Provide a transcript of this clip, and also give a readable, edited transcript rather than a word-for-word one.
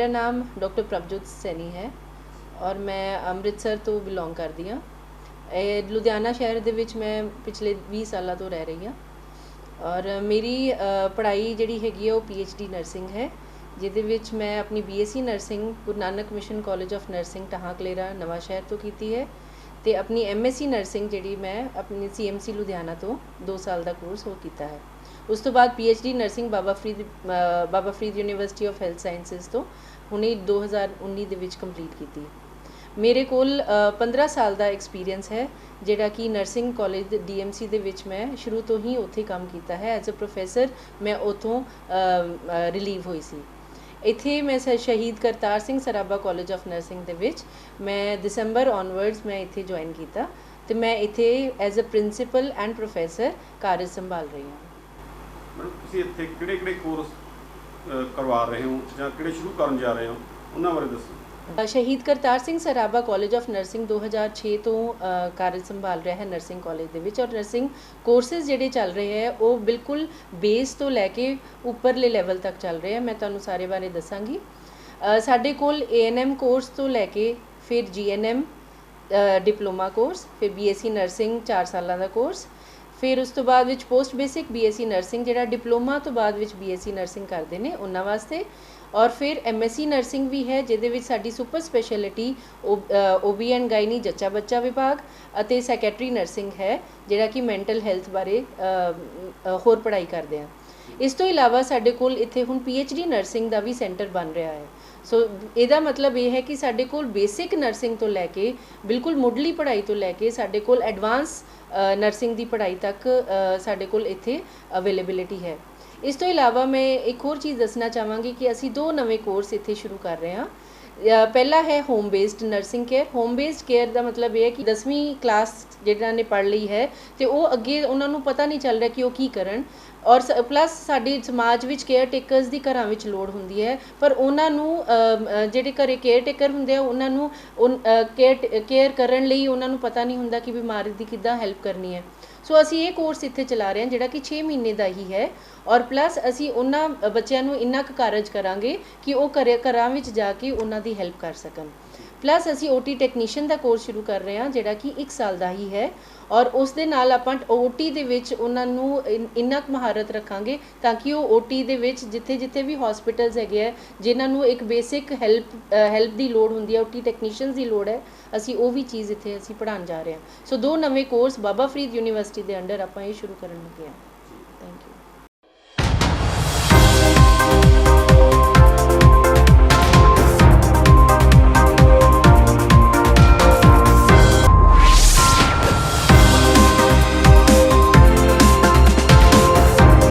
मेरा नाम डॉक्टर प्रभजोत सैनी है और मैं अमृतसर तो बिलोंग करती हाँ। लुधियाना शहर दे विच मैं पिछले 20 सालों तो रह रही हाँ और मेरी पढ़ाई जिहड़ी हैगी वो PhD नर्सिंग है, जिहदे विच मैं अपनी BSc nursing Guru Nanak mission college of nursing Dhahan Kaleran Nawanshahr तो की है ते अपनी MSc नर्सिंग जिहड़ी मैं अपनी CMC लुधियाना तो 2 साल का कोर्स हो कीता है। उस तो बाद PhD nursing Baba Farid university of health sciences तो हुणे 2019 दे विच कंप्लीट की। मेरे कोल 15 साल का एक्सपीरियंस है जिहड़ा कि नर्सिंग कॉलेज DMC दे विच मैं शुरू तो ही उत्थे काम किया है। एज अ प्रोफैसर मैं उतों रिलीव हुई सी। इत्थे मैं Shaheed Kartar Singh Sarabha college of nursing दे विच मैं दिसंबर ऑनवर्ड्स मैं इत्थे ज्वाइन किया तो मैं इत्थे as a principal and professor कार्य संभाल रही हूँ। मैडम तुसीं इत्थे किहड़े-किहड़े कोर्स करवा रहे हो जां किहड़े शुरू करन जा रहे हो उन्हां बारे दस्सो। Shaheed Kartar Singh Sarabha college of nursing 2006 तो कार्य संभाल रहा है नर्सिंग कॉलेज दे विच और नर्सिंग कोर्सेज जिहड़े चल रहे हैं वो बिल्कुल बेस तो लैके उपरले लैवल तक चल रहे हैं। मैं तुहानूं सारे बारे दसांगी। साडे कोल ANM कोर्स तो लैके फिर GNM डिप्लोमा कोर्स, फिर BSc नर्सिंग 4 साल का कोर्स, फिर उस तो बाद विच पोस्ट बेसिक BSc नर्सिंग जिहड़ा डिप्लोमा तो बाद विच BSc नर्सिंग करते हैं उन्हां वास्ते, और फिर MSc नर्सिंग भी है जिहदे विच साडी super speciality OB and gynae जच्चा बच्चा विभाग अते सैकैटरी नर्सिंग है जिहड़ा कि मैंटल हैल्थ बारे होर पढ़ाई करते हैं। इस तो इलावा साडे कोल इत्थे हुण PhD नर्सिंग का भी सेंटर बन रहा है। सो इहदा मतलब ये है कि साडे कोल बेसिक नर्सिंग तो लैके बिल्कुल मुढ़ली पढ़ाई तो लैके साडे कोल एडवांस नर्सिंग की पढ़ाई तक साडे कोल इत्थे अवेलेबिलिटी है। इस तो इलावा मैं एक होर चीज़ दसना चाहांगी कि असी 2 नवे कोर्स इत्थे शुरू कर रहे हैं। पहला है home based nursing care. Home based care का मतलब यह है कि 10वीं क्लास जिन्हां ने पढ़ ली है तो वो अगे उन्होंने पता नहीं चल रहा कि वो की करन, और प्लस साडी समाज विच केयर टेकर्स की घरां विच लोड़ हुंदी है पर उन्होंने जिहड़े घरे केयर टेकर हुंदे उन्होंने केयर करन लई उन्होंने पता नहीं हुंदा कि बीमारी की किद्दां हैल्प करनी है। सो असी ये कोर्स इत्थे चला रहे हैं जिहड़ा कि 6 महीने का ही है, और प्लस असी उन्हां बच्चों नूं इन्ना क कारज करांगे कि वो घरां विच जाके उन्हां दी हैल्प कर सकन। प्लस असी OT टैक्नीशियन का कोर्स शुरू कर रहे हैं जिहड़ा कि 1 साल का ही है, और उस दे नाल आपां OT दे विच उन्हां नूं इन्ना क महारत रखांगे ताकि वो OT दे विच जिथे जिथे भी हॉस्पिटल्स हैगे है जिन्हां नूं एक बेसिक हैल्प की लोड़ हुंदी है, OT टैक्नीशियनस की लोड़ है, असी वो भी चीज़ इत्थे असी पढ़ाउण जा रहे हैं। सो 2 नवे कोर्स बाबा फरीद यूनिवर्सिटी के अंडर आपां ये शुरू करन लगे हैं। Thank you.